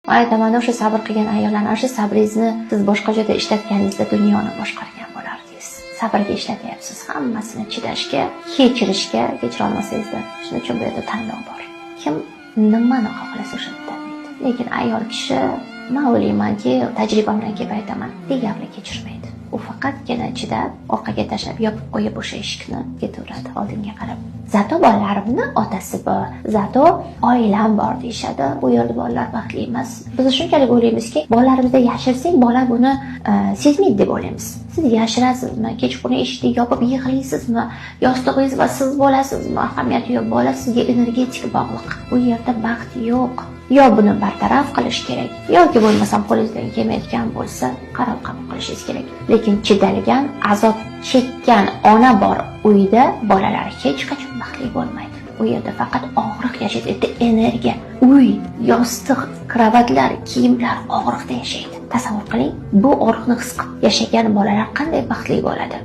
Aytaman, o'sha sabr qilgan ayollarni, o'sha sabringizni siz boshqa joyda ishlatganingizda dunyoni boshqargan bo'lardingiz. Sabrga ishlatyapsiz, hammasini chidashga, kechirishga, kechira olmasangizda. Shuning uchun bu yerda tanlov bor. Kim nimani xohlasa o'shani tanlaydi. Lekin ayol kishi, men o'ylaymanki, tajribamdan kelib aytaman, deyarli kechirmaydi. U faqatgina chidab, orqaga tashlab yopib qo'yib o'sha eshikni ketaveradi oldinga qarab. Zato bolalarimni otasi bor, zato oilam bor deyishadi. U yerda bolalar baxtli emas. Biz shunchalik o'ylaymizki, bolalarimizda yashirsak, bola buni sezmaydi deb o'ylaymiz. Siz yashirasizmi? Kechqurun eshikni yopib yig'laysizmi? Yostig'ingiz va siz bo'lasizmi? Ahamiyati yo'q. Bola sizga energetik bog'liq. U yerda baxt yo'q. Yo buni bartaraf qilish kerak, yoki bo'lmasam qo'lingizdan kelmaydigan bo'lsa, qaror qabul qilishingiz kerak. Lekin chidalgan, azob chekkan ona bor uyda bolalar hech qachon baxtli bo'lmaydi. U yerda faqat og'riq yashaydi, energiya, uy, yostiq, kravatlar, kiyimlar og'riqda yashaydi. Tasavvur qiling, bu og'riqni his qilib yashagan bolalar qanday baxtli bo'ladi.